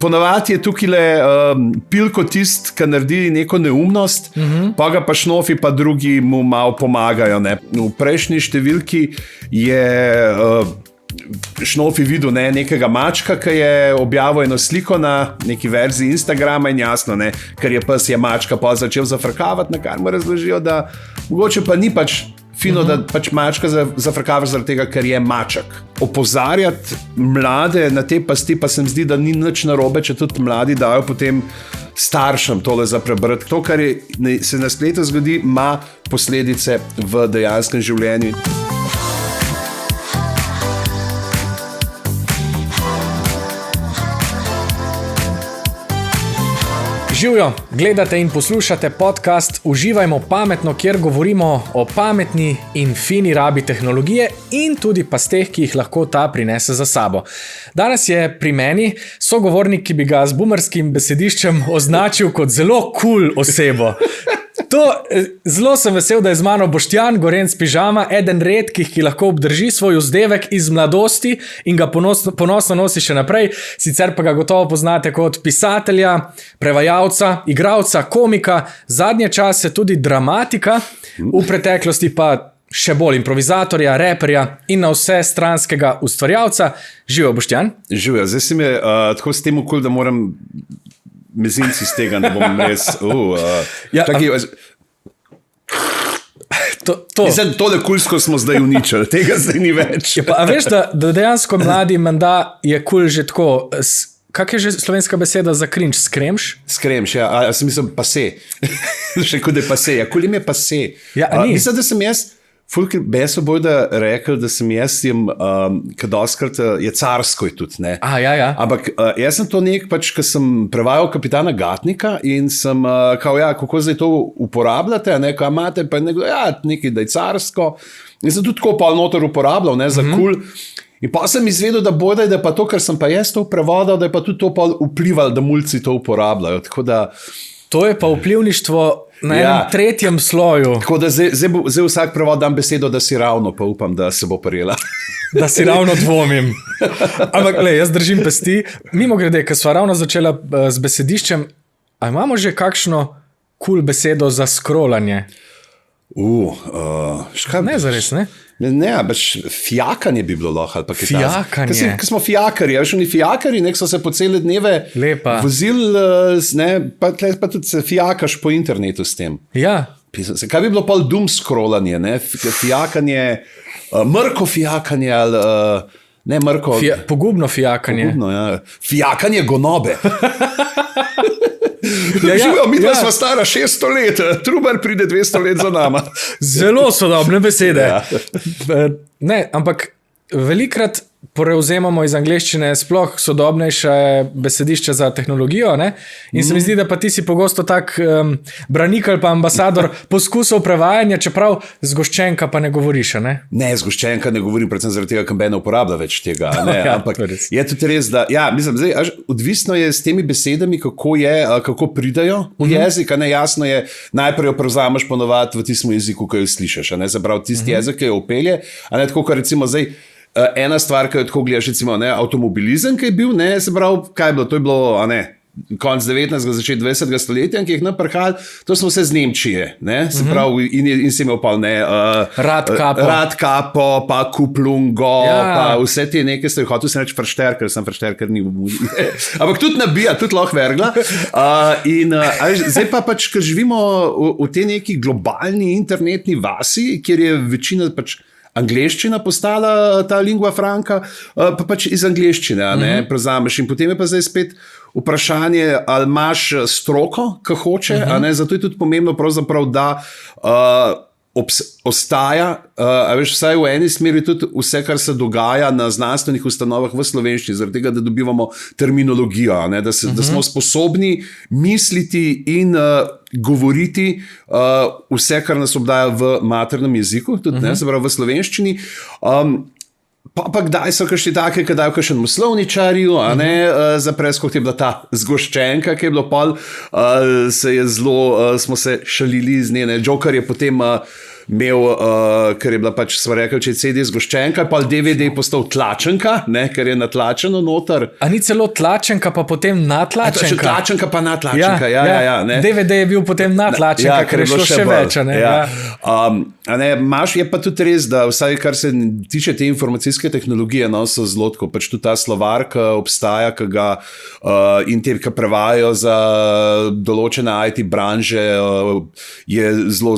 Ponavadi je tukaj pilko tist, ki naredi neko neumnost, pa ga pa šnofi, pa drugi mu malo pomagajo. Ne? V prejšnji številki je šnofi videl nekega mačka, ki je objavil eno sliko na neki verziji Instagrama in jasno, ker je pes je mačka, pa začel zafrkavati, na kar mu razložijo, da mogoče pa ni pač fino, da pač mačka zafrkava zaradi tega, ker je maček. Opozarjati mlade na te pasti pa se mi zdi, da ni nič narobe, če tudi mladi dajo potem staršem tole za prebrati. To, kar se na spletu zgodi, ima posledice v dejanskem življenju. Živjo, gledate in poslušate podcast Uživajmo pametno, kjer govorimo o pametni in fini rabi tehnologije in tudi pasteh, ki jih lahko ta prinese za sabo. Danes je pri meni sogovornik, ki bi ga z boomerskim besediščem označil kot zelo cool osebo. Zelo sem vesel, da je z mano Boštjan Gorenc Pižama, eden redkih, ki lahko obdrži svoj vzdevek iz mladosti in ga ponosno nosi še naprej. Sicer pa ga gotovo poznate kot pisatelja, prevajalca, igralca, komika, zadnje čase tudi dramatika, v preteklosti pa še bolj improvizatorja, reperja in na vse stranskega ustvarjalca. Živijo, Boštjan? Živijo, zdaj si me tako s tem okol, da moram mezinci z tega, ne bom res... Mislim, tole kulsko smo zdaj uničili, tega zdaj ni več. A veš, da dejansko mladi menda je kul že tako... Kak je že slovenska beseda za cringe? Skremš? Skremš, ja. A sem mislil pase. Še kot je pase. Ja, kul im je pase. Ja, mislim, da sem jaz... Fulker beso boj, da rekel, da sem jaz kad oskrat je carsko je tudi, ne. Ja. Ampak jaz sem to pač, ko sem prevajal Kapitana Gatnika in sem, kako zdaj to uporabljate, ko imate, pa nekaj, da je carsko. In sem tudi tako pa noter uporabljal, za kul. In pa sem izvedel, da je pa to, kar sem pa jaz to prevodal, da je pa tudi to pa vplivalo, da mulci to uporabljajo. Tako da... To je pa vplivništvo na enem tretjem sloju. Tako da zdaj vsak prevod dam besedo, da si ravno, pa upam, da se bo prijela. Da si ravno dvomim. Ampak, jaz držim pesti. Mimogrede, ko sva ravno začela z besediščem, a imamo že kakšno cool besedo za scrollanje? Ne, zares, ne? Ne, baš fijakanje bi bilo lahko. Fijakanje. Ko smo fijakari, oni fijakari, so se po cele dneve vozili, pa tudi se fijakaš po internetu s tem. Ja. Kaj bi bilo pa doom scrollanje, fijakanje, mrko fijakanje ali... Ne, mrko... Pogubno fijakanje. Pogubno, ja. Fijakanje gonobe. Živijo, mi dva sva stara 600 let, Trubar pride 200 let za nama. Zelo sodobne besede. Ne, ampak velikrat prevzemamo iz angleščine sploh sodobnejše besedišče za tehnologijo, ne? In se mi zdi, da pa ti si pogosto tak branik ali pa ambasador poskusov prevajanja, čeprav zgoščenka pa ne govoriš, ne? Ne, zgoščenka ne govorim, predvsem zaradi tega, ker me ne uporablja več tega. Ampak je tudi res, da, mislim, zdaj, odvisno je s temi besedami, kako pridajo v jezik, jasno je, najprej jo prevzameš ponovati v tistem jeziku, ki jo slišeš, se pravi, tisti jezik, ki jo upelje, tako, kar recimo zdaj, ena stvar, ki jo tako gledaš, recimo, avtomobilizem, ki je bil, se pravi, kaj je bilo, to je bilo, konc 19. začet 20. stoletja, ki jih naprhali, to smo vse z Nemčije, se pravi, in si imel pa, Rad kapo, pa Kuplungo, pa vse te neke stvari, hotel sem reči Fršterker, sem Fršterker ni ampak tudi nabija, tudi lahko vergla. Zdaj pa pač, ker živimo v tej neki globalni internetni vasi, kjer je večina pač angleščina postala ta lingua franca, pa pač iz angleščine, prevzameš. In potem je pa zdaj spet vprašanje, ali imaš stroko, ki hoče, zato je tudi pomembno pravzaprav, da ostaja, vsaj v eni smeri tudi vse, kar se dogaja na znanstvenih ustanovah v slovenščini, zaradi tega, da dobivamo terminologijo, da smo sposobni misliti in govoriti vse, kar nas obdaja v maternem jeziku, tudi se pravi v slovenščini. Pa kdaj so kakšni take, kdaj v kakšen slovničarju, za preskok je bila ta zgoščenka, ki je bilo smo se šalili z njene. Joker je potem imel, ker je bila pač, sva rekli, če je CD zgoščenka, pa DVD je postal tlačenka, ne, ker je natlačeno noter. A ni celo tlačenka, pa potem natlačenka? Še tlačenka pa natlačenka, ja. Ne. DVD je bil potem natlačenka, ker je šlo še več. Je pa tudi res, da vsaj kar se tiče te informacijske tehnologije, no, so zelo tako, pač tudi ta slovar, ki obstaja, ki ga in te, ki prevajajo za določene IT branže, je zelo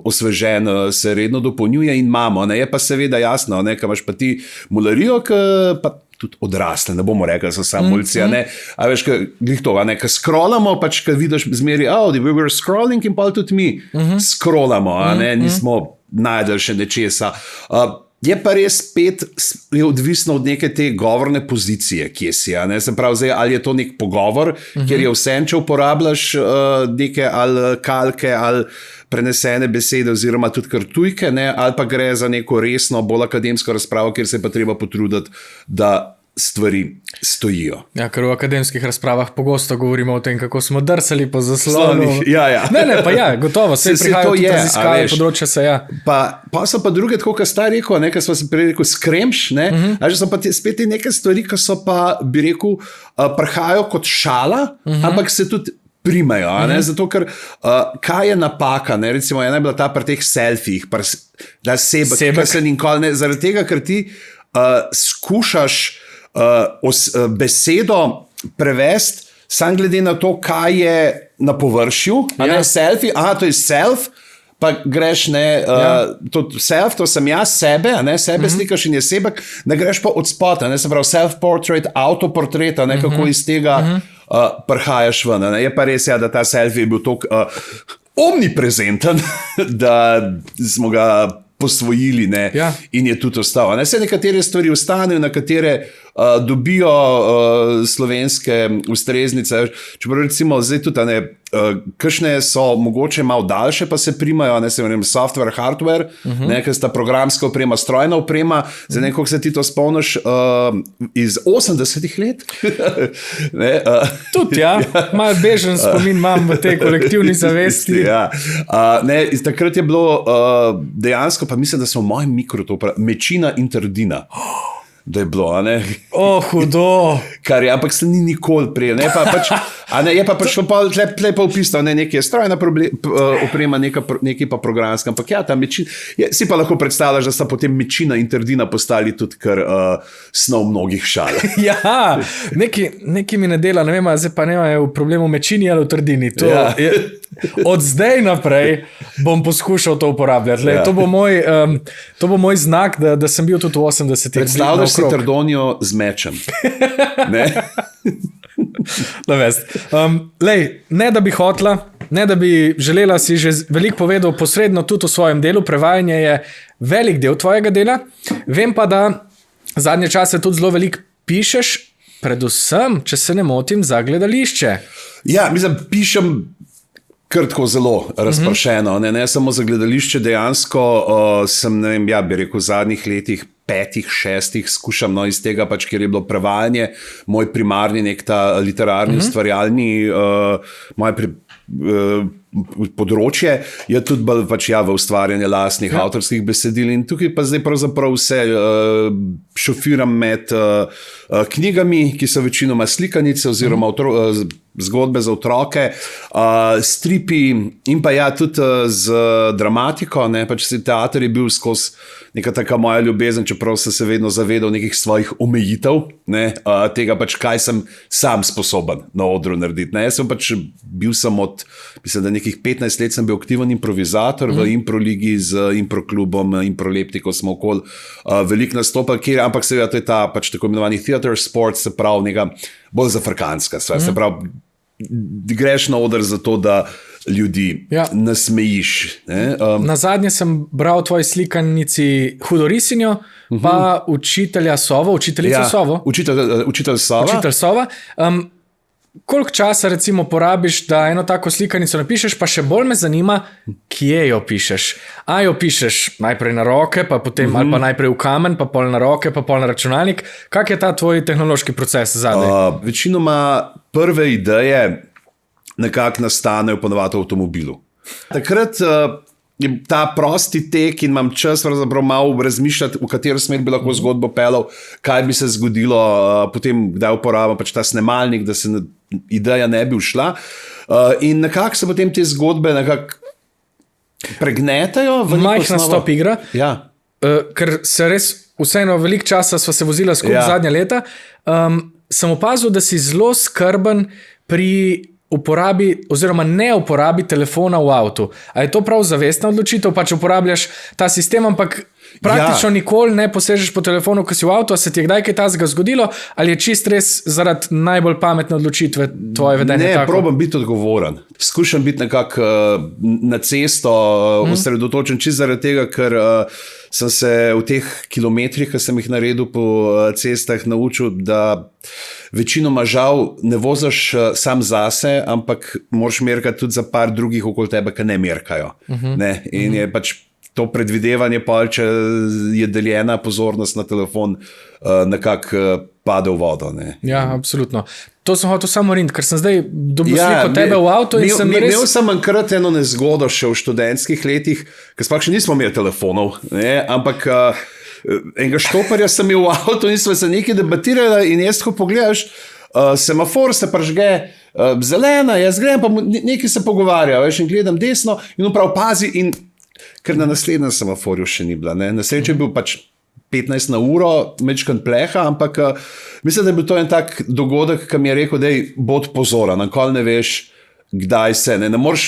osvežen, se redno dopolnjuje in imamo. Ne? Je pa seveda jasno, kaj imaš pa ti mularijo, pa tudi odrasle, ne bomo rekli, so samo mulci, a veš, kaj scrollamo, pač, kaj vidiš zmeri, we were scrolling in pa tudi mi scrollamo, nismo najdel še nečesa. Je pa res spet odvisno od neke te govorne pozicije, kje si. Se pravi, zdaj, ali je to nek pogovor, kjer je vsem, če uporabljaš neke ali kalke ali prenesene besede oziroma tudi kar tujke, ali pa gre za neko resno, bolj akademsko razpravo, kjer se je pa treba potruditi, da stvari stojijo. Ja, ker v akademskih razpravah pogosto govorimo o tem, kako smo drsali po zaslonu. Ja. Ne, pa gotovo, se prihajajo tudi raziskave področja se, Pa so pa druge, tako kot sta rekel, kar smo si prej rekel, skremš, že so pa spet neke stvari, ki so pa, bi rekel, prihajajo kot šala, ampak se tudi primajo, zato ker kaj je napaka, recimo ena je bila ta pri teh selfijih, da sebek, kar se nikoli ne, zaradi tega, ker ti skušaš besedo prevesti sam glede na to, kaj je na površju, selfie, to je self, pa greš, self, to sem jaz, sebe, sebe slikaš in je sebek, ne greš pa od spota, se pravi self-portrait, autoportrait, kako iz tega prihajaš ven. Je pa res, da ta selfie je bil toliko omniprezenten, da smo ga posvojili, in je tudi ostal. Vse nekatere stvari ostanejo, na katere dobijo slovenske ustreznice. Čeprav recimo zdaj tudi, kakšne so mogoče malo daljše, pa se primajo, se vem, software, hardware, ker sta programska oprema, strojna oprema, zdaj nekako se ti to spomniš iz 80-ih let. Tudi, malo bežen spomin imam v tej kolektivni zavesti. Takrat je bilo dejansko, pa mislim, da smo v mojem mikro to mečina in trdina. Da je bilo, hudo. Kar je, ampak se ni nikoli prej. Je pa pač tle pa upisal, nekaj je strojna oprema, nekaj pa programska, ampak ta mečina, si pa lahko predstavljaš, da sta potem mečina in trdina postali tudi kar snov mnogih šal. Nekaj mi ne dela, ne vem, zdaj pa ne v problemu mečini ali v trdini. Od zdaj naprej bom poskušal to uporabljati. To bo moj znak, da sem bil tudi v 80-ih. Predstavljaš si trdonijo z mečem. Ne da bi hotla, ne da bi želela, si že veliko povedal posredno tudi v svojem delu. Prevajanje je velik del tvojega dela. Vem pa, da zadnje čase tudi zelo veliko pišeš, predvsem, če se ne motim, za gledališče. Ja, mislim, pišem kar tako zelo razpršeno, ne samo za gledališče, dejansko sem, bi rekel, v zadnjih letih 5, 6 skušam, iz tega pač, ker je bilo prevajanje, moj primarni nek ta literarni, ustvarjalni, moje področje je tudi bolj pač v ustvarjanje lastnih avtorskih besedil in tukaj pa zdaj pravzaprav vse šofiram med knjigami, ki so večinoma slikanice oziroma zgodbe za otroke, stripi in pa tudi z dramatiko, pač teater je bil skozi neka taka moja ljubezen, čeprav sem se vedno zavedal nekih svojih omejitev, tega pač, kaj sem sam sposoben na odru narediti. Jaz sem pač bil mislim, da nekih 15 let sem bil aktiven improvizator v improligi z improklubom, improleptiko smo okoli veliko nastopali, ampak seveda to je ta pač tako imenovani theater sport, se pravi neka bolj zafrkanska stvar, se pravi greš na oder za to, da ljudi nasmejiš. Na zadnje sem bral v tvoji slikanici Hudorisinjo, pa učiteljico Sovo. Učitelj Sova. Koliko časa recimo porabiš, da eno tako slikanico napišeš, pa še bolj me zanima, kje jo pišeš. A jo pišeš najprej na roke, pa potem ali pa najprej v kamen, pa pol na roke, pa pol na računalnik. Kak je ta tvoj tehnološki proces zadaj? Večinoma prve ideje nekako nastanejo ponovadi v avtomobilu. Takrat ta prosti tek in imam čas malo razmišljati, v katero smer bi lahko zgodbo pelal, kaj bi se zgodilo, potem kdaj uporabljam pač ta snemalnik, da se ideja ne bi ušla. In nekako se potem te zgodbe pregnetajo. Majhna stop igra, ja. Ker se res vseeno veliko časa sva se vozila skupaj zadnja leta. Sem opazil, da si zelo skrben pri uporabi oziroma ne uporabi telefona v avtu. A je to prav zavestna odločitev, pač uporabljaš ta sistem, ampak praktično nikoli ne posežeš po telefonu, ko si v avtu, a se ti je kdaj kaj takega zgodilo, ali je čist res zaradi najbolj pametne odločitve tvoje vedenje tako? Ne, probam biti odgovoren. Skušam biti nekako na cesto osredotočen, čist zaradi tega, ker sem se v teh kilometrih, ki sem jih naredil po cestah, naučil, da večinoma žal ne voziš sam zase, ampak moraš merkati tudi za par drugih okoli tebe, ki ne merkajo. Ne? In je pač to predvidevanje, če je deljena pozornost na telefon, nekako pade v vodo. Ne? Ja, absolutno. To sem hotel samo riniti, ker sem zdaj dobil sliko tebe v avtu in sem res... Imel sem enkrat eno nezgodo še v študentskih letih, ker sploh še nismo imeli telefonov, ne? Ampak enega štoparja sem imel v avtu in smo se nekaj debatirali in jaz, ko pogledaš, semafor se pržge zelena, jaz grem, pa nekaj se pogovarja, veš, in gledam desno in prav pazi in ker na naslednjem semaforju še ni bila. Na srečo je bil pač 15 na uro, mečkan pleha, ampak mislim, da je bil to en tak dogodek, ki mi je rekel, da bod pozoren, nikoli ne veš, kdaj se. Ne moreš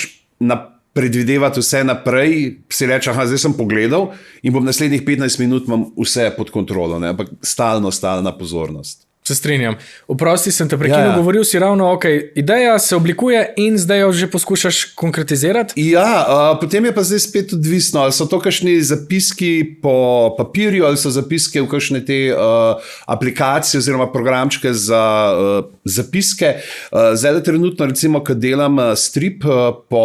predvidevati vse naprej, si reči, zdaj sem pogledal in bom naslednjih 15 minut imam vse pod kontrolo, ne? Ampak stalna pozornost. Se strinjam. Vprosti sem te prekinil, govoril si ravno, ideja se oblikuje in zdaj jo že poskušaš konkretizirati? Ja, potem je pa zdaj spet odvisno, ali so to kakšni zapiski po papirju, ali so zapiske v kakšne te aplikacije oziroma programčke za zapiske. Zdaj trenutno recimo, ko delam strip po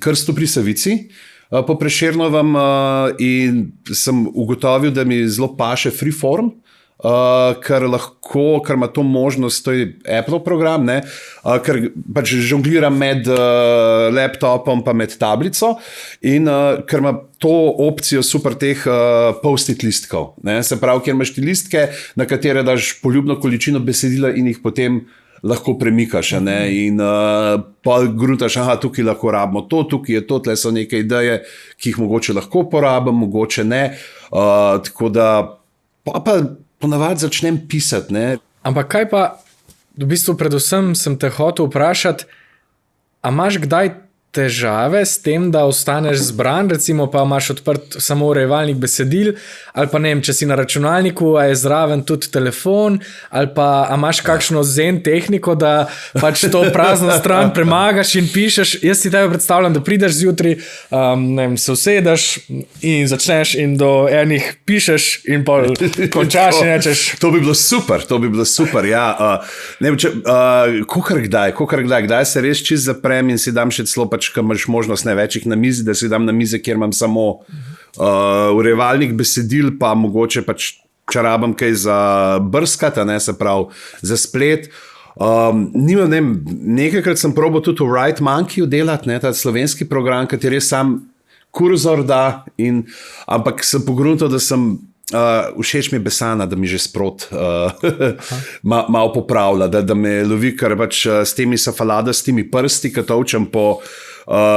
Krstu pri Savici, po Prešernovem in sem ugotovil, da mi zelo paše Freeform, ker ima to možnost, to je Apple program, ne, ker pač žongliram med laptopom pa med tablico in ker ima to opcijo super teh post-it listkov. Ne, se pravi, kjer imaš ti listke, na katere daš poljubno količino besedila in jih potem lahko premikaš, ne, in pa gruntaš, tukaj lahko rabimo to, tukaj je to, tle so neke ideje, ki jih mogoče lahko porabim, mogoče ne, tako da pa ponavadi začnem pisati. Ne. Ampak kaj pa, v bistvu predvsem sem te hotel vprašati, a imaš kdaj težave s tem, da ostaneš zbran, recimo pa imaš odprt samo urejevalnik besedil, ali pa ne vem, če si na računalniku, a je zraven tudi telefon, ali pa a imaš kakšno zen tehniko, da pač to prazno stran premagaš in pišeš. Jaz si tebe predstavljam, da prideš zjutraj, se usedeš in začneš in do enih pišeš in pol končaš in rečeš. To bi bilo super, ja. Ne vem, kdaj se res čist zaprem in si dam še celo pač, ko imaš možnost največjih na mizi, da si dam na mize, kjer imam samo urejevalnik besedil, pa mogoče pač, če rabim kaj za brskati, se pravi za splet. Nekajkrat sem probal tudi v WriteMonkeyju delati, ta slovenski program, kateri sam kurzor da, ampak sem pogruntal, da sem všeč mi je Besana, da mi že sprot malo popravlja, da me lovi, ker pač s temi safaladastimi prsti, ki tovčem po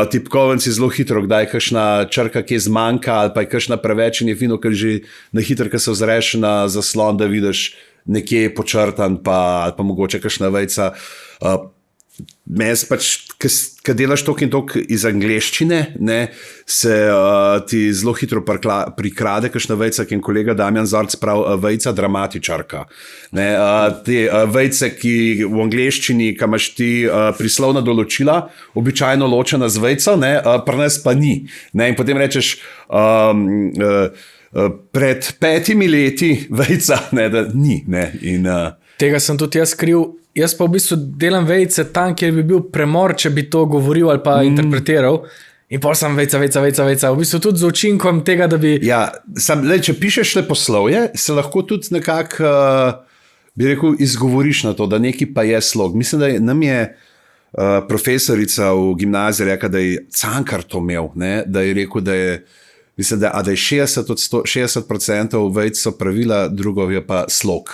tipkovnici zelo hitro, kdaj kakšna črka kje zmanjka ali pa je kakšna preveč in je fino, ker že na hitro, ko se ozreš na zaslon, da vidiš nekje počrtan ali pa mogoče kakšna vejca. Meni pač, ko delaš toliko in toliko iz angleščine, ne, se ti zelo hitro prikrade kakšna vejca, ki je kolega Damjan Zorc pravi, vejca dramatičarka. Ne, te vejce, ki v angleščini, ki imaš ti prislovna določila, običajno ločena z vejco, pri nas pa ni. Ne, in potem rečeš pred 5 leti vejca, da ni. Ne, tega sem tudi jaz skril. Jaz pa v bistvu delam vejice tam, kjer bi bil premor, če bi to govoril ali pa interpretiral. In pol sem vejca. V bistvu tudi z učinkom tega, da bi... Ja, če pišeš leposlovje, se lahko tudi nekako, bi rekel, izgovoriš na to, da neki pa je slog. Mislim, da nam je profesorica v gimnaziji rekla, da je Cankar to imel, ne? Da je rekel, da je, mislim, da je 60% vejic so pravila, drugo je pa slog.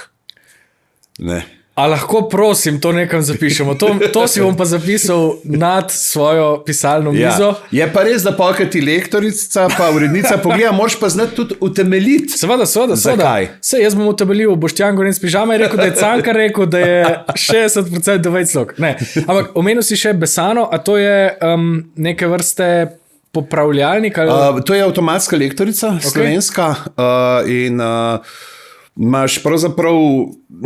Ne. A lahko prosim, to nekam zapišemo. To si bom pa zapisal nad svojo pisalno mizo. Ja. Je pa res, da ti lektorica pa urednica pogleda, moraš pa znati tudi utemeljiti. Seveda. Zakaj? Jaz bom utemeljil, Boštjan Gorenc Pižama je rekel, da je Cankar rekel, da je 60% vejic slog. Ne. Ampak omenil si še Besano, a to je neke vrste popravljalnik? Ali... To je avtomatska lektorica, slovenska, in... Imaš pravzaprav,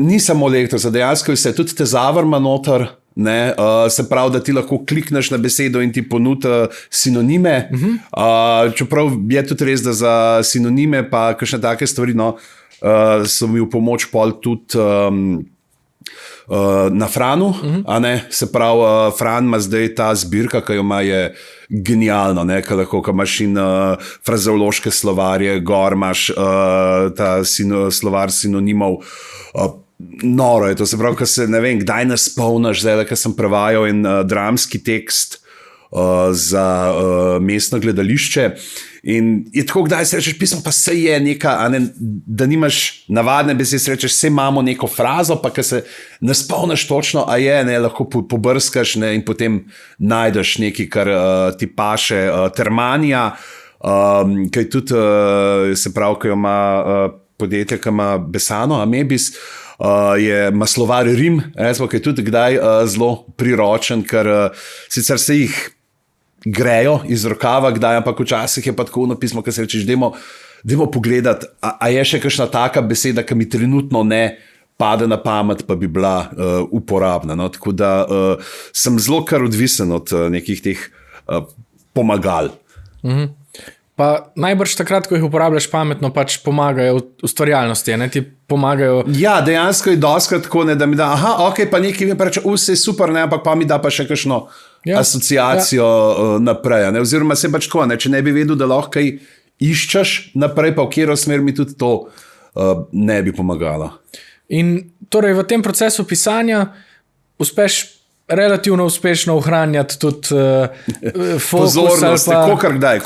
ni samo lektorica, dejansko je tudi tezavrma noter, ne, se pravi, da ti lahko klikneš na besedo in ti ponudi sinonime. Čeprav je tudi res, da za sinonime pa kakšne take stvari, no, so mi v pomoč pol tudi na Franu, a ne, se pravi, Fran ima zdaj ta zbirka, ki jo ima, je genialno, ne, ko imaš in frazeološke slovarje, gor imaš ta slovar sinonimov, noro je to, se pravi, ko se, ne vem, kdaj nas spomniš, zdaj, ko sem prevajal en dramski tekst za mestno gledališče in je tako, kdaj se rečeš pismo, pa se je neka, da nimaš navadne besede, se rečeš, se imamo neko frazo, pa ko se ne spomniš točno, a je, ne, lahko pobrskaš, ne, in potem najdeš nekaj, kar ti paše. Termanija, kaj tudi, se pravi, ko ima podjetje, ki ima Besano, Amebis, ima slovar Rim, ki je tudi kdaj zelo priročen, ker sicer se jih grejo iz rokava, kdaj, ampak včasih je pa tako napismo, ki se rečeš, dajmo pogledati, a je še kakšna taka beseda, ki mi trenutno ne pade na pamet, pa bi bila uporabna. No? Tako da sem zelo kar odvisen od nekih teh pomagal. Pa najbrž takrat, ko jih uporabljaš pametno, pač pomagajo ustvarjalnosti, ne ti pomagajo. Ja, dejansko je doskrat tako, ne, da mi da, ok, pa nekaj mi pa reče, vse je super, ne, ampak pa mi da pa še kakšno asociacijo naprej. Ne, oziroma se pač tako, ne, če ne bi vedel, da lahko kaj iščeš naprej, pa v katero smer mi tudi to ne bi pomagalo. In torej v tem procesu pisanja uspeš relativno uspešno ohranjati tudi fokus. Pozornost, kakor kdaj,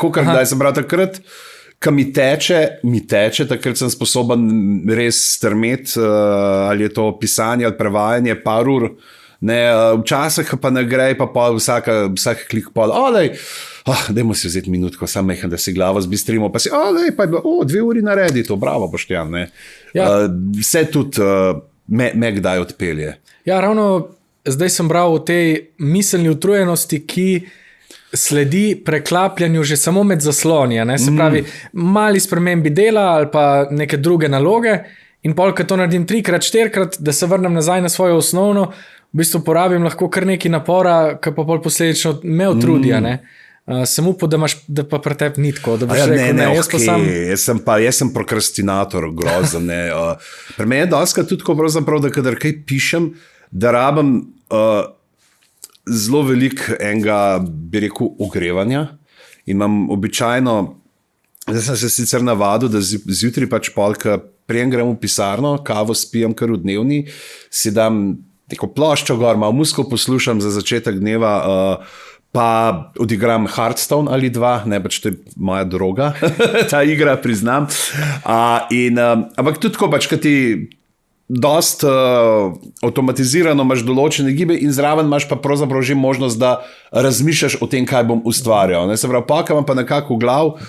sem prav takrat, ko mi teče, takrat sem sposoben res strmeti, ali je to pisanje ali prevajanje par ur, ne, včasih pa ne gre, pa vsak klik pol, dajmo si vzeti minutko, sam mehen, da si glavo zbistrimo, pa si, pa je bilo, 2 uri naredi to, bravo, Boštjan, ne. Ja. Vse tudi me kdaj odpelje. Ja, ravno zdaj sem bral o tej miselni utrujenosti, ki sledi preklapljanju že samo med zasloni, ne? Se pravi, mali spremembi dela ali pa neke druge naloge in pol, ko to naredim 3-krat, 4-krat, da se vrnem nazaj na svojo osnovno, v bistvu porabim lahko kar nekaj napora, ki pa pol posledično me utrudi, ne? Sem upal, da pa pri tebi ni tako, da boš rekel, ne, jaz pa sam... Jaz sem prokrastinator, grozen, ne. Pri meni je doskrat tudi tako pravzaprav, da kadar kaj pišem, da rabim zelo veliko enega, bi rekel, ogrevanja in imam običajno, zdaj sem se sicer navadil, da zjutraj pač polka prijem grem v pisarno, kavo spijem kar v dnevni, si dam neko ploščo gor, malo muziko poslušam za začetek dneva, pa odigram Hearthstone ali 2, ne, pač to je moja droga, ta igra, priznam. Ampak tudi tako pač, kad ti dost avtomatizirano imaš določene gibe in zraven imaš pa pravzaprav že možnost, da razmišljaš o tem, kaj bom ustvarjal. Ne? Se pravi, pa imam pa nekako v glav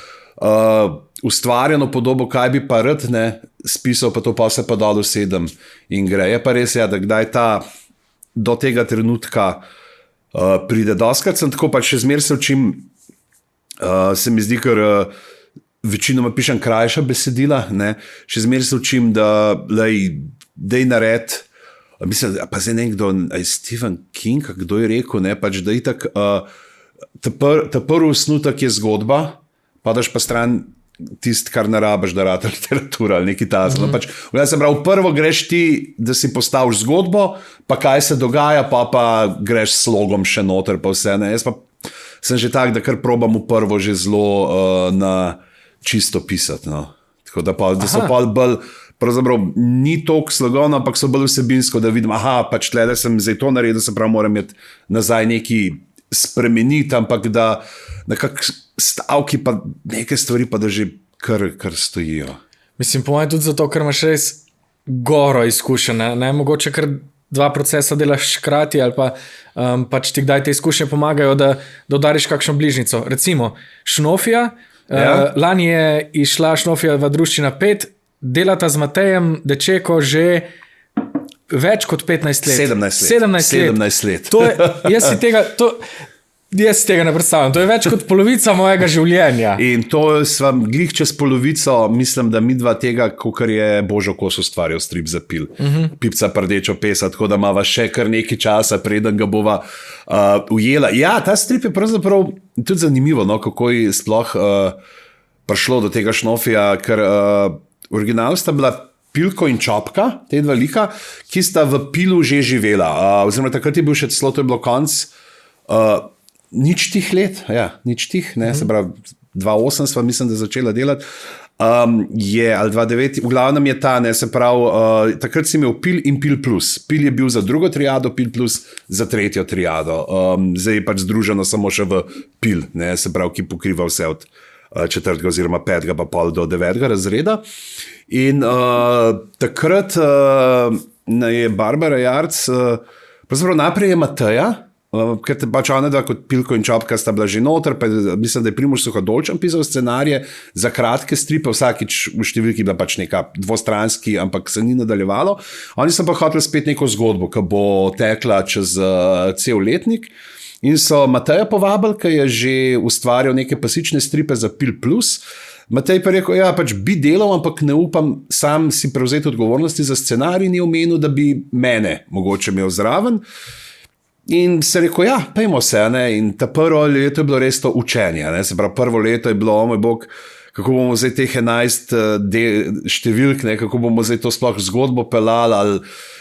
ustvarjeno podobo, kaj bi pa rad, ne, spisal, pa to pa se pa dol usedem in gre. Je pa res, ja, da kdaj do tega trenutka pride. Doskrat sem tako, pa še zmer se učim, se mi zdi, ker večinoma pišem krajša besedila, ne, še zmer se učim, da dej nared, mislim, pa zdaj nekdo, Stephen King, kdo je rekel, ne, pač da itak, ta prvi osnutek je zgodba, pa daš pa stran tist, kar ne rabiš, da rata literatura ali nekaj tazno. Pač, se pravi, prvo greš ti, da si postaviš zgodbo, pa kaj se dogaja, pa greš s slogom še noter, pa vse, ne. Jaz pa sem že tak, da kar probam v prvo že zelo na čisto pisati, no. Tako da so bolj pravzaprav ni toliko slogovno, ampak so bolj vsebinsko, da vidim, pač tle, da sem zdaj to naredil, se pravi, moram imeti nazaj neki spremeniti, ampak da nekak stavki pa neke stvari pa da že kar stojijo. Mislim, po mojem tudi zato, ker imaš res goro izkušenj, ne mogoče kar 2 procesa delaš hkrati ali pa pač ti kdaj te izkušnje pomagajo, da udariš kakšno bližnico. Recimo, Šnofija, lani je išla Šnofija v druščina 5, delata z Matejem Dečeko že več kot 15 let. 17 let. To je, jaz si tega ne predstavljam. To je več kot polovica mojega življenja. In to svam glih čez polovico, mislim, da mi dva tega, kakor je Božo Kos ustvarjal strip za Pil. Pipca Prdečo pesa, tako da imava še kar nekaj časa, preden ga bova ujela. Ja, ta strip je pravzaprav tudi zanimivo, no, kako je sploh prišlo do tega Šnofija, ker original sta bila Pilko in Čopka, te dva lika, ki sta v Pilu že živela. Oziroma takrat je bil še celo, to je bilo konc nič tih let, nič tih, ne, se pravi 2008 sva mislim, da začela delati, ali 2009, v glavnem je ta, ne, se pravi, takrat si imel Pil in Pil plus. Pil je bil za drugo triado, Pil plus za tretjo triado. Zdaj je pač združeno samo še v Pil, ne, se pravi, ki pokriva vse od 4. oziroma 5. pa pol do 9. razreda. In takrat je Barbara Jarc, pravzaprav najprej je Mateja, ker pač ona dva kot Pilko in Čopka sta bila že noter, pa mislim, da je Primož Suhodolčan pisal scenarije za kratke stripe, vsakič v številki bila pač neka dvostranski, ampak se ni nadaljevalo. Oni so pa hoteli spet neko zgodbo, ki bo tekla čez cel letnik in so Mateja povabili, ki je že ustvarjal neke pasične stripe za Pil plus. Matej pa rekel, pač bi delal, ampak ne upam sam si prevzeti odgovornosti za scenarij, ni omenil, da bi mene mogoče imel zraven. In se rekel, pejmo se, ne? In ta prvo leto je bilo res to učenje, ne? Se pravi, prvo leto je bilo, moj bog, kako bomo zdaj teh 11 številk, ne? Kako bomo zdaj to sploh zgodbo pelali, ali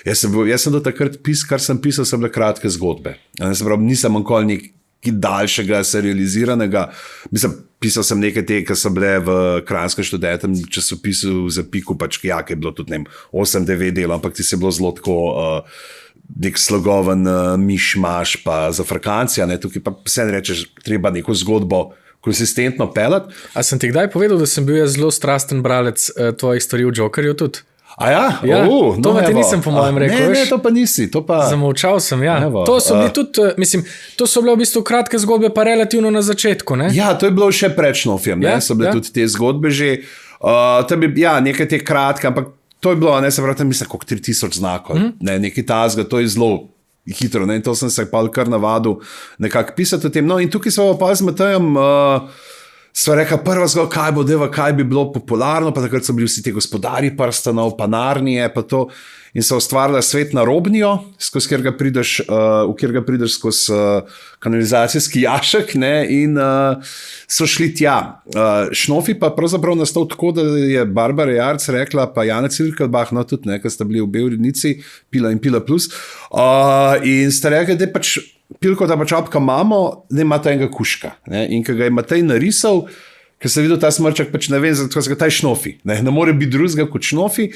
jaz sem do takrat kar sem pisal, so bile kratke zgodbe. Ne? Se pravi, nisem nikoli nekaj daljšega, serializiranega, mislim, pisal sem nekaj te, ki so bile v Kranjskem študentskem časopisu za Piku, pač ki je bilo tudi, ne vem, 8-9 delov, ampak ti se bilo zelo tako nek slogoven mišmaš pa za Frakancija, ne, tukaj pa vse rečeš, treba neko zgodbo konsistentno pelati. A sem ti kdaj povedal, da sem bil jaz zelo strasten bralec tvojih stvari v Jokerju tudi? To ti nisem po mojem rekel. Ne, to pa nisi. Zamolčal sem, To so bili tudi, mislim, to so bile v bistvu kratke zgodbe, pa relativno na začetku, ne? Ja, to je bilo še pred Šnofjem, ne, so bile tudi te zgodbe že, nekaj te kratke, ampak to je bilo, ne, se pravi, mislim, koliko 3000 znakov, ne, nekaj tazga, to je zelo hitro, ne, in to sem se pa kar navadil nekako pisati o tem. No, in tukaj smo pa z Matejem sva rekla, prva zgodba, kaj bi bilo popularno, pa takrat so bili vsi te gospodarji prstanov, pa Narnije, pa to, in so ustvarila svet na Robnijo, v kjer ga prideš skozi kanalizacijski jašek, ne, in so šli tja. Šnofi pa pravzaprav nastal tako, da je Barbara Jarc rekla, pa Jana Cirkelbach, no tudi, ne, ker sta bili obe urednici, Pila in Pila plus, in sta rekla, da je pač Pilko, da pa Čopka imamo, da imata enega kuška. Ne? In ko ga je Matej narisal, ker se videl ta smrčak, pač ne vem, zato se ga taj Šnofi. Ne more biti drugega kot Šnofi.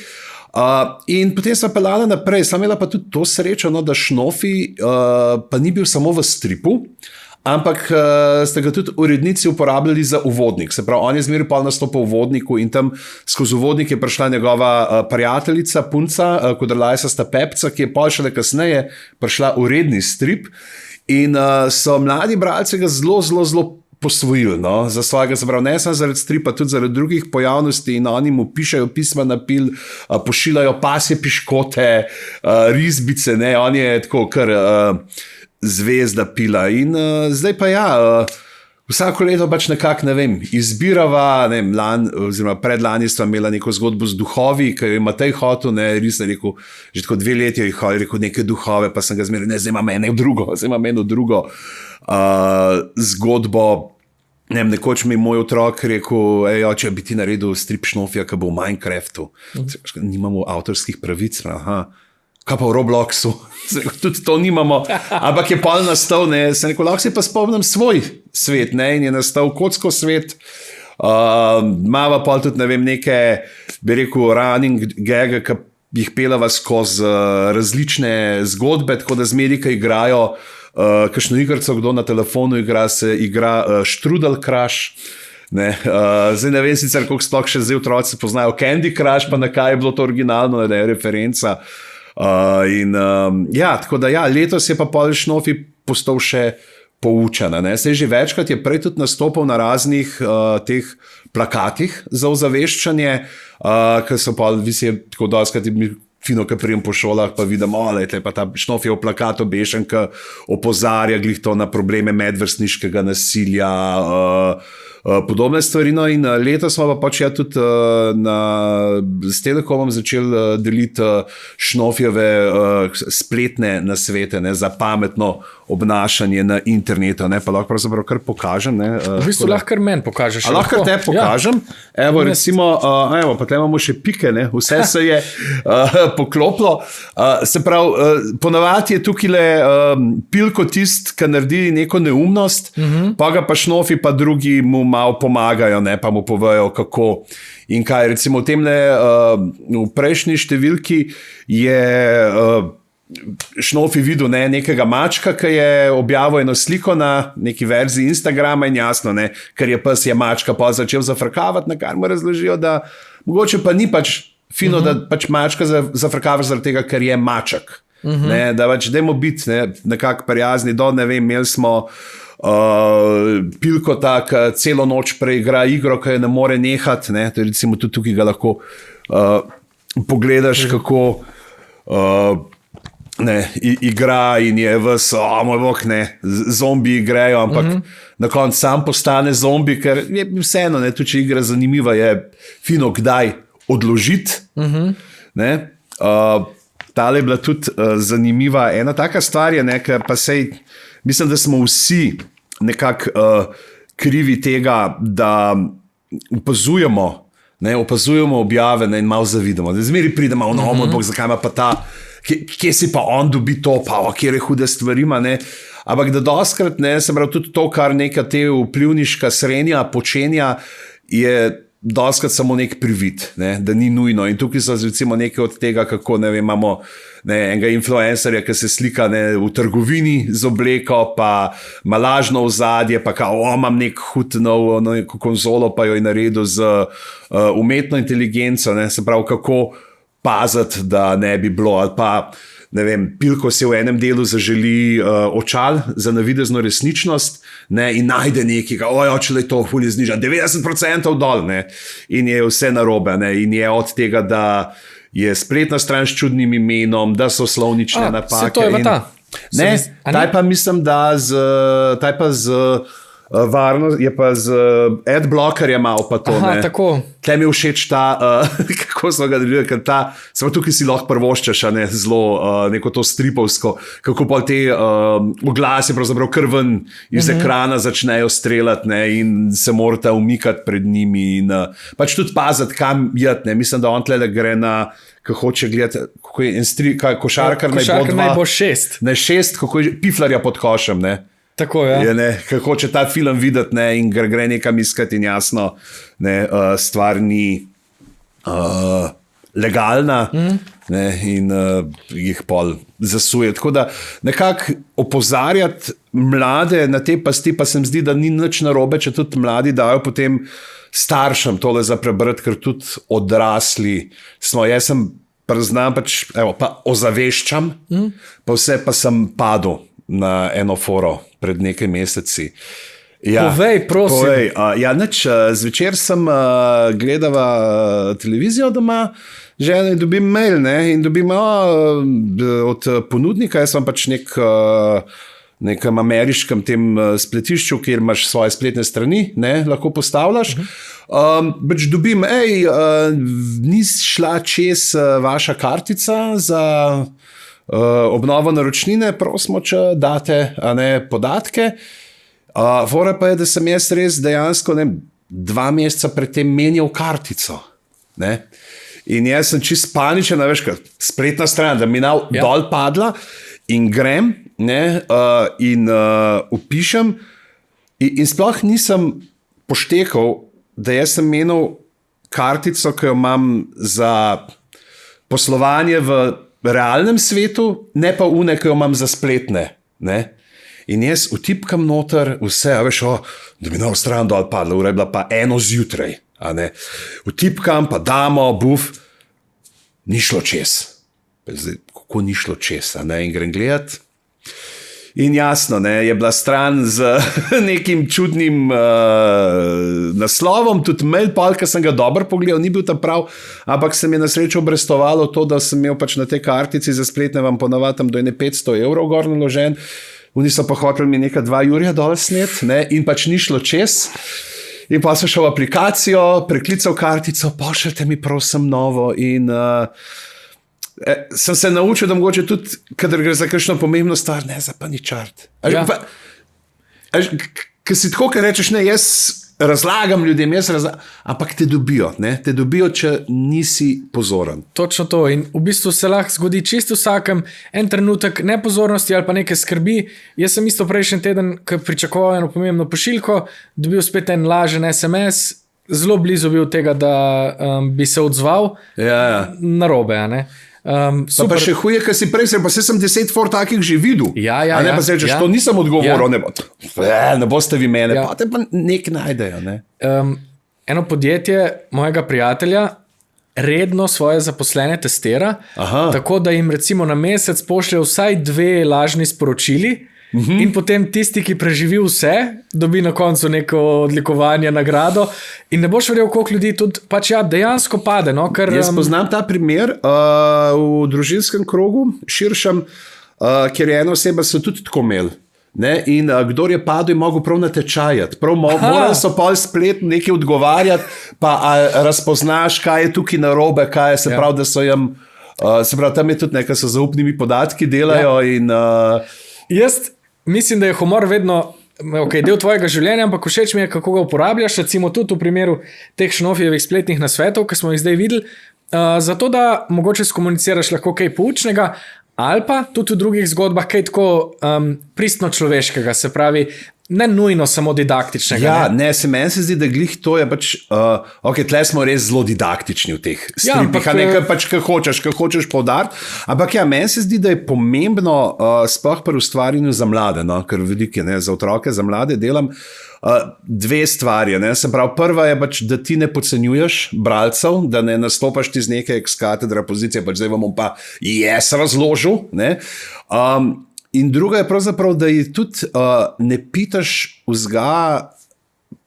In potem sva pelala naprej. Sam imela pa tudi to srečo, no, da Šnofi pa ni bil samo v stripu, ampak ste ga tudi urednici uporabljali za uvodnik. Se pravi, on je zmeraj pa nastopil v uvodniku in tam skozi uvodnik je prišla njegova prijateljica, punca, Kodrlajsasta Pepca, ki je pa šele kasneje prišla uredni strip in so mladi bralci ga zelo posvojili, no, za svojega, se pravi, ne samo zaradi stripa, tudi zaradi drugih pojavnosti in oni mu pišajo pisma na Pil, pošiljajo pasje piškote, risbice, ne, on je tako kar zvezda Pila in zdaj pa vsako leto pač nekako, ne vem, izbirava, ne vem, oziroma predlani stva imela neko zgodbo z duhovi, ki jo ima Matej hotel, ne, res je rekel, že tako 2 leti je rekel neke duhove, pa sem ga zmeril, ne, zdaj imam eno drugo zgodbo. Ne vem, nekoč mi je moj otrok rekel, oče, bi ti naredil strip Šnofija, ki bo v Minecraftu. Nimamo avtorskih pravic, kaj pa v Robloxu, tudi to nimamo, ampak je pol nastal, ne, sem rekel, lahko si pa spomnim svoj svet, ne, in je nastal kocko svet, Mava pa tudi, ne vem, neke, bi rekel, running gage, ki jih pelava skozi različne zgodbe, tako da zmeri, ki igrajo kakšno igrico, kdo na telefonu igra, se igra Strudel Crush. Zdaj ne vem sicer, koliko sploh še zdaj otroci poznajo Candy Crush, pa na kaj je bilo to originalno, da je referenca. Tako da letos je pa pol Šnofi postal še poučena. Sej že večkrat je prej tudi nastopal na raznih teh plakatih za ozaveščanje, ker so pa visi tako doskrat fino, ki prijem po šolah, pa vidim, pa ta Šnofijev plakat obešen, ki opozarja glih to na probleme medvrstniškega nasilja, podobne stvari. No, in letos smo pa tudi s Telekomom začeli deliti Šnofijeve spletne nasvete za pametno obnašanje na internetu. Pa lahko pravzaprav kar pokažem. V bistvu lahko kar meni pokažeš. Lahko te pokažem. Ja. Evo, recimo, pa tle imamo še pike, vse se je poklopilo. Se pravi, ponavadi je tukaj pilko tist, ki naredi neko neumnost, pa ga pa Šnofi, pa drugi mu malo pomagajo, pa mu povejo, kako in kaj. Recimo v prejšnji številki je Šnofi videl nekega mačka, ki je objavil eno sliko na neki verziji Instagrama in jasno, ker je pes, je mačka pa začel zafrkavati, na kar mu razložijo, da mogoče pa ni fino, da mačka zafrkava zaradi tega, ker je maček. Da dajmo biti nekako prijazni, imeli smo pilko tak, celo noč preigra igro, ki je ne more nehati, recimo tudi tukaj ga lahko pogledaš, kako igra in je moj bog, zombi igrajo, ampak na koncu sam postane zombi, ker je vseeno, tudi če igra zanimiva, je fino kdaj odložiti. Tale je bila tudi zanimiva. Ena taka stvar je, ker pa sej, mislim, da smo vsi nekako krivi tega, da opazujemo objave in malo zavidamo. Da zmeri pridemo, moj bog, zakaj ima pa ta, kje si pa on dobi to, pa kje je hude stvari, ampak da doskrat, se pravi, tudi to, kar neka te vplivniška srenja počenja, je doskrat samo nek privid, da ni nujno. In tukaj so recimo nekaj od tega, kako imamo enega influencerja, ki se slika v trgovini z obleko, pa ima lažno ozadje, pa imam nek hud nov neko konzolo, pa jo je naredil z umetno inteligenco, se pravi, kako paziti, da ne bi bilo, ali pa pilko se v enem delu zaželi očal za navidezno resničnost in najde nekega, če je to fulje zniža, 90% dol, in je vse narobe, in je od tega, da je spletna stran s čudnim imenom, da so slovnične napake. To je ta. Taj pa mislim, da z varnost, je pa z adblockerjem malo pa to. Tako. Tle mi je všeč ta, kako so ga delili, ker samo tukaj si lahko prvoščaš, zelo neko to stripovsko, kako pa te oglasi pravzaprav kar ven iz ekrana začnejo streljati in se morate umikati pred njimi in tudi paziti, kam jeti. Mislim, da on tle gre na, ko hoče gledati, kako je košarkar naj bo 6. Ne 6, kako je piflarja pod košem, Tako je. Kako hoče ta film videti in gre nekam iskati in jasno, stvar ni legalna in jih pol zasuje. Tako da nekako opozarjati mlade na te pasti, pa se mi zdi, da ni nič narobe, če tudi mladi dajo potem staršem tole za prebrati, ker tudi odrasli smo. Jaz sem priznam, pa ozaveščam, pa vse pa sem padel na eno foro pred nekaj meseci. Povej, prosim. Zvečer sem gledala televizijo doma, žena in dobim mail in dobim od ponudnika, jaz sem nekem ameriškem tem spletišču, kjer imaš svoje spletne strani, lahko postavljaš. Dobim, ni šla čez vaša kartica za obnovo naročnine, prosimo, če date podatke. Fora pa je, da sem jaz res dejansko 2 meseca predtem menjal kartico. In jaz sem čist paničen, spletna stran, da mi dol padla in grem in upišem in sploh nisem poštekal da jaz sem menil kartico, ki jo imam za poslovanje v realnem svetu, ne pa une, ki jo imam za spletne. Ne? In jaz vtipkam noter vse, veš, da mi na stran dol padla, ura je bila pa 1 zjutraj. Vtipkam, pa damo, buf, ni šlo čez. Zdaj, kako ni šlo čez, in grem gledat. In jasno, je bila stran z nekim čudnim naslovom, tudi mail, ki sem ga dobro pogledal, ni bil tam prav, ampak se mi je na srečo obrestovalo to, da sem imel pač na tej kartici za spletne vam ponavadi tam do 500 evrov gor naložen. Oni so pa hoteli mi nekaj 2 jurja dol snet, in pač ni šlo čez. In pa sem šel v aplikacijo, preklical kartico, pošljite mi prosim novo in sem se naučil, da mogoče tudi, kadar gre za kakšno pomembno stvar, ne za paničart. Ker si tako, ker rečeš, ne, jaz razlagam ljudem, ampak te dobijo, če nisi pozoren. Točno to. In v bistvu se lahko zgodi čisto vsakem en trenutek nepozornosti ali pa neke skrbi. Jaz sem isto prejšnji teden, ko pričakoval eno pomembno pošiljko, dobil spet en lažen SMS, zelo blizu bil tega, da bi se odzval narobe, ne? Pa še huje, ker si prej, pa sem 10 for takih že videl. Ne pa se rečeš, to nisem odgovoril, ne boste vi mene, pa te pa nek najdejo. Ne? Eno podjetje mojega prijatelja redno svoje zaposlene testira, tako da jim recimo na mesec pošlje vsaj 2 lažni sporočili, in potem tisti, ki preživi vse, dobi na koncu neko odlikovanje, nagrado in ne boš verjel, koliko ljudi tudi pač dejansko pade. No, ker, jaz poznam ta primer v družinskem krogu, širšem, kjer je ena oseba so tudi tako imeli. In kdor je padel, je mogel prav natečajati. Morali so pol splet nekaj odgovarjati, pa razpoznaš, kaj je tukaj narobe, kaj je, se pravi, da so jim, se pravi, tam je tudi nekaj, so zaupnimi podatki delajo in... Jaz mislim, da je humor vedno del tvojega življenja, ampak všeč mi je, kako ga uporabljaš, recimo tudi v primeru teh Šnofijevih spletnih nasvetov, ki smo jih zdaj videli, zato da mogoče skomuniciraš lahko kaj poučnega, ali pa tudi v drugih zgodbah kaj tako pristno človeškega, se pravi, ne nujno samo didaktičnega. Se meni se zdi, da glih to je pač, tle smo res zelo didaktični v teh stripih, nekaj pač, kaj hočeš poudariti, ampak meni se zdi, da je pomembno sploh pri ustvarjanju za mlade, ker veliko je, za otroke, za mlade delam, 2 stvari, se pravi, prva je pač, da ti ne podcenjuješ bralcev, da ne nastopaš ti z neke ex-katedra pozicije, pač zdaj vam pa razložil, in druga je pravzaprav, da ji tudi ne pitaš vzga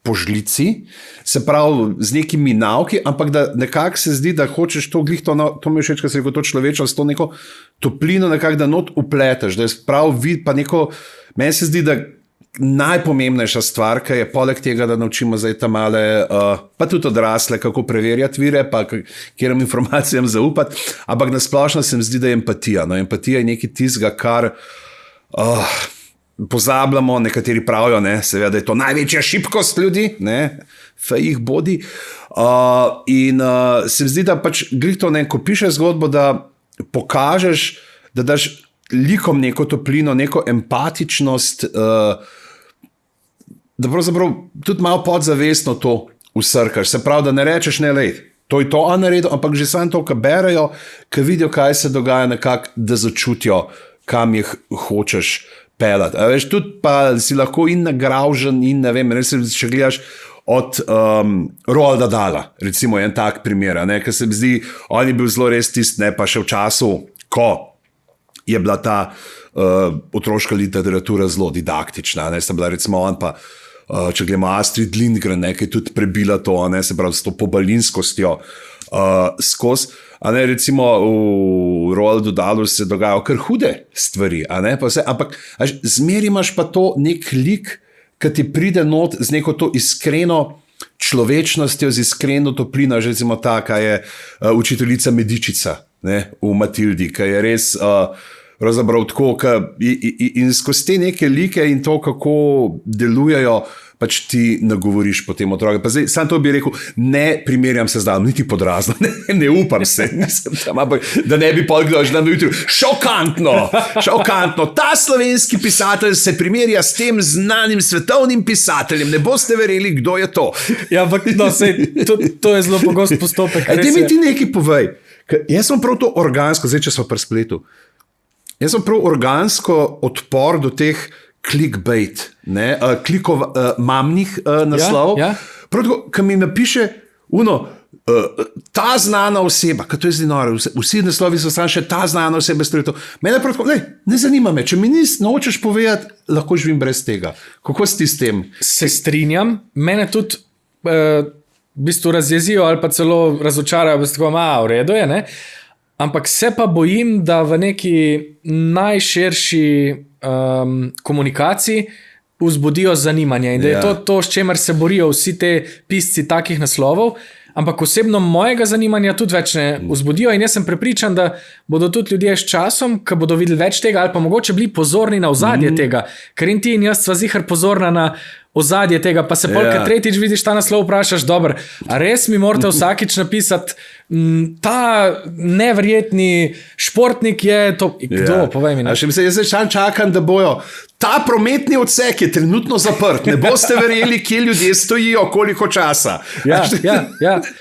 po žlici, se pravi z nekimi nauki, ampak da nekako se zdi, da hočeš to glih, to mi je všeč, kad se rekel to človečnost, to neko toplino nekako, da not upleteš, da je prav vid, pa neko, meni se zdi, da najpomembnejša stvar, ki je poleg tega, da naučimo zdaj ta male, pa tudi odrasle, kako preverjati vire, pa kjerim informacijam zaupati, ampak nasplošno se mi zdi, da je empatija. Empatija je nekaj tistega, kar pozabljamo, nekateri pravijo, seveda, da je to največja šibkost ljudi, jih bodi. In se mi zdi, da pač glih to, ko pišeš zgodbo, da pokažeš, da daš likom neko toplino, neko empatičnost, da pravzaprav tudi malo podzavestno to usrkaš. Se pravi, da ne rečeš, to je to naredil, ampak že samo to, kar berajo, kar vidijo, kaj se dogaja, nekako, da začutijo, kam jih hočeš pelati. Veš, tudi pa si lahko in nagravžen in ne vem, če gledaš od Roalda Dahla, recimo en tak primer, ker se mi zdi, on je bil zelo res tist, pa še v času, ko je bila ta otroška literatura zelo didaktična, sta bila recimo on pa, če gledamo Astrid Lindgren, ki je tudi prebila to, se pravi s to pobalinskostjo skozi. Recimo v Roaldu Dahlu se dogajajo kar hude stvari, ampak zmeri imaš pa to nek lik, ki ti pride not z neko to iskreno človečnostjo, z iskreno toplino, že recimo ta, kaj je učiteljica Medičica v Matildi, ki je res pravzaprav tako, in skozi te neke like in to, kako delujejo, pač ti nagovoriš potem otroke. Pa zdaj, sam to bi rekel, ne primerjam se z Danom, niti podrazno, ne upam se, nisem tam, da ne bi pol kdo že dan jutri. Šokantno, ta slovenski pisatelj se primerja s tem znanim svetovnim pisateljem, ne boste verjeli, kdo je to. Ja, ampak no, to je zelo pogost postopek. Daj mi ti nekaj povej. Jaz sem prav to organsko, zdaj če smo pri spletu, jaz sem prav organsko odpor do teh clickbait, mamnih naslovov. Ja. Prav tako, ko mi napiše ta znana oseba, kaj to je zdaj noro, vsi naslovi so samo še ta znana oseba, mene prav tako, ne zanima me, če mi nočeš povedati, lahko živim brez tega. Kako si ti s tem? Se strinjam, mene tudi v bistvu razjezijo ali pa celo razočarajo, v redu je, ne? Ampak se pa bojim, da v neki najširši komunikaciji vzbudijo zanimanje in da je to, s čemer se borijo vsi te pisci takih naslovov, ampak osebno mojega zanimanja tudi več ne vzbudijo in jaz sem prepričan, da bodo tudi ljudje s časom, ko bodo videli več tega ali pa mogoče bili pozorni na ozadje tega, ker in ti in jaz sva zihar pozorna na ozadje tega, pa se polka tretjič vidiš ta naslov, vprašaš, dober, a res mi morate vsakič napisati, ta neverjetni športnik je to, kdo, povej mi. Jaz čakam, da bojo, ta prometni odsek je trenutno zaprt, ne boste verjeli, kje ljudje stojijo, koliko časa. Ja.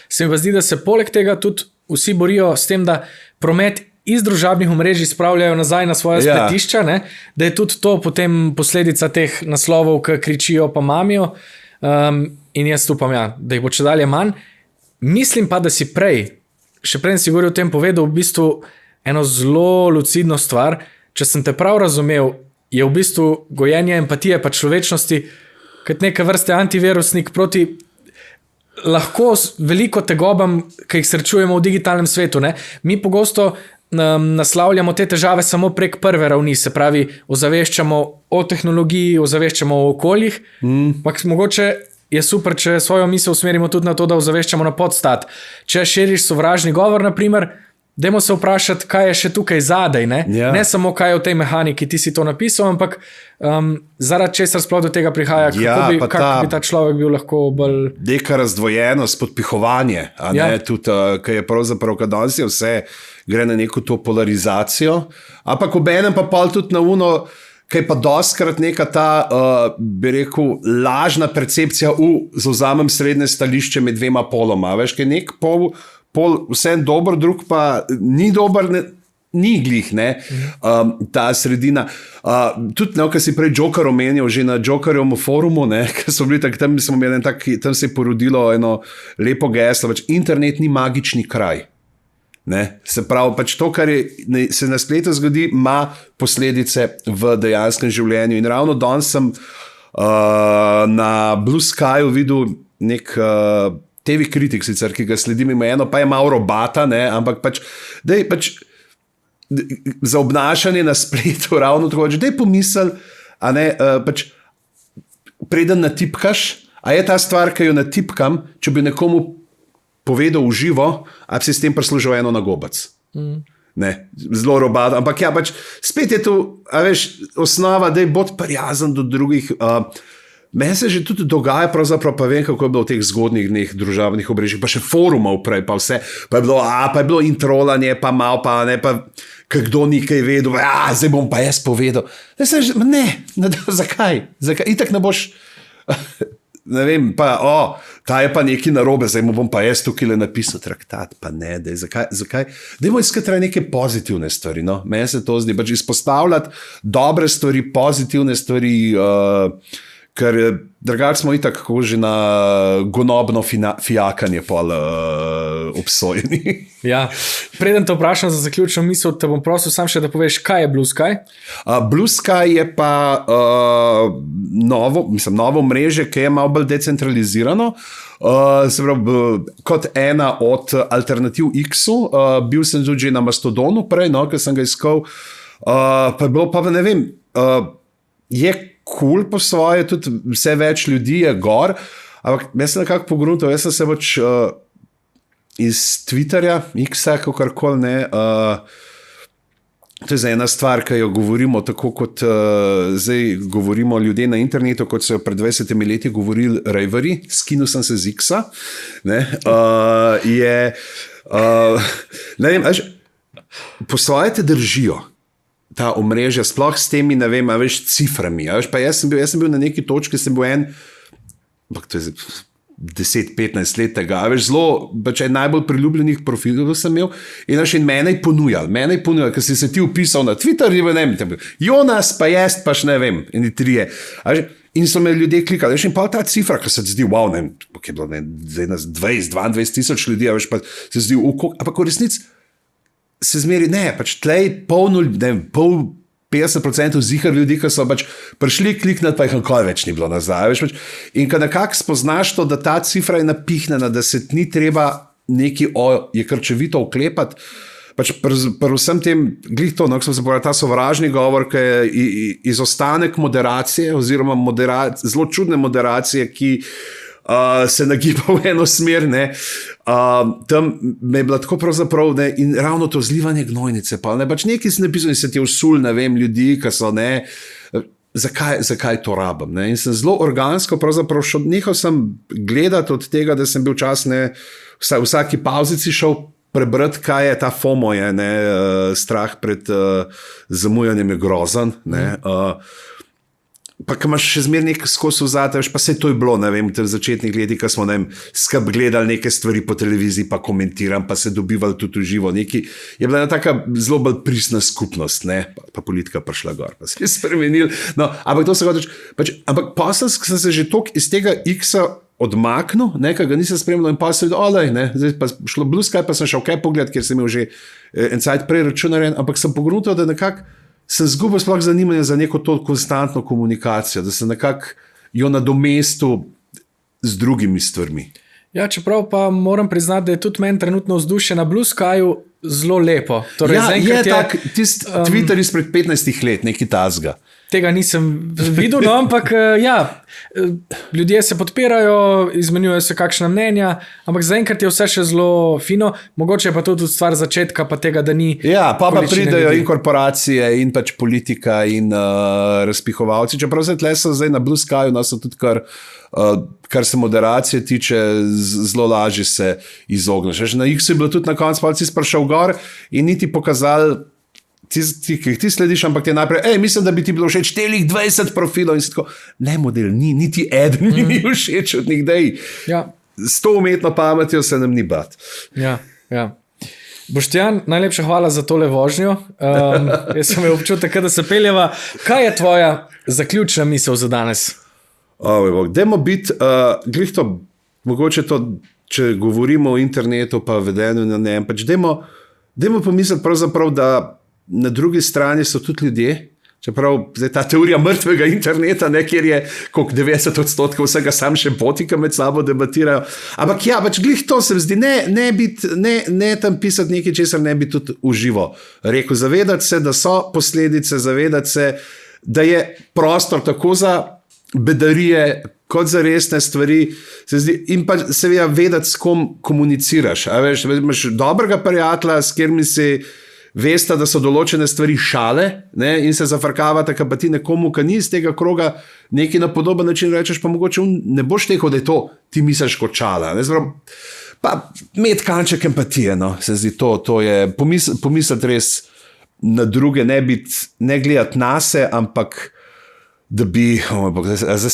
Se mi pa zdi, da se poleg tega tudi vsi borijo s tem, da promet iz družabnih omrežij spravljajo nazaj na svoje spletišča, ne? Da je tudi to potem posledica teh naslovov, ki kričijo pa mamijo. In jaz upam, da jih bo čedalje manj. Mislim pa, da si še prej si govoril o tem povedal v bistvu eno zelo lucidno stvar. Če sem te prav razumel, je v bistvu gojenje empatije pa človečnosti kot neke vrste antivirusnik proti lahko veliko tegobam, ki jih srečujemo v digitalnem svetu. Ne? Mi pogosto naslavljamo te težave samo prek prve ravni, se pravi, ozaveščamo o tehnologiji, ozaveščamo o okoljih, ampak mogoče je super, če svojo misel usmerimo tudi na to, da ozaveščamo na podstat. Če širiš sovražni govor, na primer, dajmo se vprašati, kaj je še tukaj zadaj, ne? Ne samo kaj je v tej mehaniki, ti si to napisal, ampak zaradi česar sploh do tega prihaja, kako bi ta človek bil lahko bolj... Neka razdvojenost, podpihovanje, tudi, kaj je pravzaprav, kad danes je vse, gre na neko to polarizacijo, ampak obenem pa pol tudi na kaj pa dostkrat neka ta, bi rekel, lažna percepcija zauzamem srednje stališče med dvema poloma, veš, kaj nek pol vse dober, drug pa ni dober, ni glih, ne, ta sredina. Tudi, kar si prej Joker omenil, že na Jokerjevem forumu, ne, ker so bili tam se je porodilo eno lepo geslo, pač internet ni magični kraj. Ne? Se pravi, pač to, kar se na spletu zgodi, ima posledice v dejanskem življenju. In ravno danes sem na Blue Skyju videl nek TV kritik, sicer, ki ga sledim eno, pa je malo robata, ne? Ampak pač za obnašanje na spletu ravno tako, daj pomisel, pač preden natipkaš, a je ta stvar, ki jo natipkam, če bi nekomu povedal v živo, a bi si s tem prislužil eno na gobac. Ne, zelo robat, ampak pač spet je to, osnova, da je bod prijazen do drugih. Meni se že tudi dogaja, pravzaprav pa vem, kako je bilo v teh zgodnjih dneh družabnih obrežjih, pa še forumov prej, pa vse, pa je bilo introlanje, pa malo, pa ne, pa kdo ni kaj vedel, zdaj bom pa jaz povedal. Zakaj? Itak ne boš... Ne vem, ta je pa nekaj narobe, zdaj mu bom pa jaz tukaj napisal traktat, pa ne, zakaj? Dajmo iskati neke pozitivne stvari, no? Meni se to zdi, pač izpostavljati dobre stvari, pozitivne stvari, ker drugače smo itak že na gonobno fijakanje pol obsojeni. Ja, preden te vprašam za zaključno misel, te bom prosil sam še, da poveš, kaj je Blue Sky? Blue Sky je pa novo mreže, ki je malo bolj decentralizirano. Se pravi, kot ena od alternativ X-u, bil sem tudi že na Mastodonu prej, ker sem ga iskal, pa je bilo, pa ne vem, je cool po svoje, tudi vse več ljudi je gor, ampak jaz sem nekako pogruntal, jaz sem se pač iz Twitterja, X-a, kakorkoli, ne, To je ena stvar, ki jo govorimo tako, kot zdaj govorimo ljudje na internetu, kot so jo pred 20 leti govorili rejvari, skinil sem se z X-a. Ne vem, po svoje te držijo ta omrežja, sploh s temi, ne vem, ciframi. Pa jaz sem bil na neki točki, sem bil to je 10-15 let tega, zelo, najbolj priljubljenih profilov sem imel in mene je ponujal, ker si se ti upisal na Twitter, Jonas, pa jaz, pač ne vem, in trije. In so me ljudje klikali, in pa ta cifra, ki se ti zdi, wow, ne vem, je bilo 20-22 tisoč ljudi, pa se zdi, ampak v resnici se zmeri, ne, pač tlej pol 50% zihar ljudi, ki so pač prišli kliknati, pa jih nikoli več ni bilo nazaj. In ko nekako spoznaš to, da ta cifra je napihnjena, da se ni treba neki je krčevito uklepati, pač pri vsem tem, glih to, ko smo se povedali, ta sovražni govor, ki je izostanek moderacije, oziroma zelo čudne moderacije, ki se nagiba v eno smer, tam me je bila tako pravzaprav, in ravno to zlivanje gnojnice, pa pač nekaj si napisal in se ti vsul, ne vem, ljudi, ki so, zakaj to rabim, in sem zelo organsko pravzaprav nehal sem gledati od tega, da sem bil čas, vsaki pauzici šel prebrati, kaj je ta FOMO, strah pred zamujanjem je grozen, pa ko imaš še zmeraj nekaj skozi vzate, pa se to je bilo, ne vem, v začetnih letih, ko smo skrb gledali neke stvari po televiziji, pa komentiram, pa se dobivali tudi v živo. Je bila ena taka zelo bolj pristna skupnost, pa politika prišla gor, pa se je spremenil. No, ampak to se hoče, ampak posel sem se že toliko iz tega X-a odmaknil, ker ga nisem spremljal in pa se videl, zdaj pa šlo Blue Sky, pa sem šel kaj pogledati, ker sem imel že en cajt prej račun narejen, ampak sem pogrutal, da nekako sem zgubil sploh zanimanje za neko to konstantno komunikacijo, da sem nekako jo nadomestil z drugimi stvarmi. Ja, čeprav pa moram priznati, da je tudi meni trenutno vzdušje na Blue Skyju zelo lepo. Torej, je tak, tisti Twitter izpred 15 let, neki tazga. Tega nisem videl, ampak ljudje se podpirajo, izmenjujejo se kakšna mnenja, ampak zaenkrat je vse še zelo fino, mogoče je pa tudi stvar začetka, pa tega, da ni. Ja, pa pridejo in korporacije, in pač politika, in razpihovalci. Čeprav se tle so zdaj na Blue Skyju, so tudi kar se moderacije tiče, zelo lažje se izogneš. Na X je bilo tudi na koncu, pa si sprašal gor in niti pokazali, ki jih ti slediš, ampak ti najprej, mislim, da bi ti bilo všeč telih 20 profilov in si tako, ne model, niti eden ni všeč od njih, s to umetno pametjo se nam ni bat. Ja. Boštjan, najlepša hvala za tole vožnjo. Jaz sem imel občutek, da se peljeva. Kaj je tvoja zaključna misel za danes? Dajmo biti, glih to, mogoče to, če govorimo o internetu pa vedenju na njem, pač dajmo pomisliti pravzaprav, da na drugi strani so tudi ljudje, čeprav zdaj ta teorija mrtvega interneta, kjer je koliko 90% vsega sam še botika med sabo debatirajo. Ampak ja, pač glih to se zdi, ne tam pisati nekaj, česar ne bi tudi uživo rekel. Zavedati se, da so posledice, zavedati se, da je prostor tako za bedarije, kot za resne stvari, se zdi, in pa seveda vedeti, s kom komuniciraš. Imaš dobrega prijatelja, s katerim si veste, da so določene stvari šale, in se zafrkavate, pa ti nekomu, ki ni iz tega kroga, nekaj na podoben način rečeš, pa mogoče ne boš tekel, da je to, ti misliš kot šala. Pa imeti kanček empatije, se zdi, to je pomisliti res na druge, ne gledati nase, ampak da bi, zdaj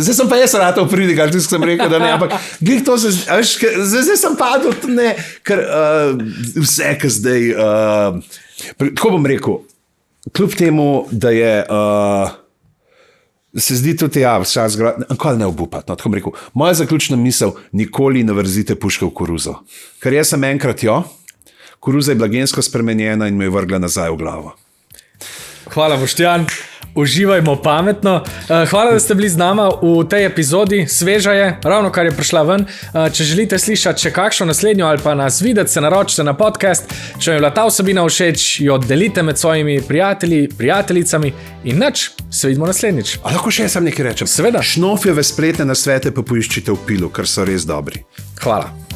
sem pa jaz ratal pridigar, tisto sem rekel, da ne, ampak glih to se, zdaj sem padel, ker vse, ki zdaj, tako bom rekel, kljub temu, da je, se zdi tudi, nikoli ne obupati, tako bom rekel, moja zaključna misel, nikoli ne vrzite puške v koruzo, ker jaz sem enkrat koruza je bila gensko spremenjena in me je vrgla nazaj v glavo. Hvala, Boštjan. Uživajmo pametno. Hvala, da ste bili z nama v tej epizodi. Sveža je, ravno kar je prišla ven. Če želite slišati še kakšno naslednjo ali pa nas videti, se naročite na podcast. Če vam je bila ta vsebina všeč, jo delite med svojimi prijatelji, prijateljicami in nič, se vidimo naslednjič. A lahko še sam nekaj rečem? Seveda. Šnofjeve spletne nasvete pa poiščite v Pilu, ker so res dobri. Hvala.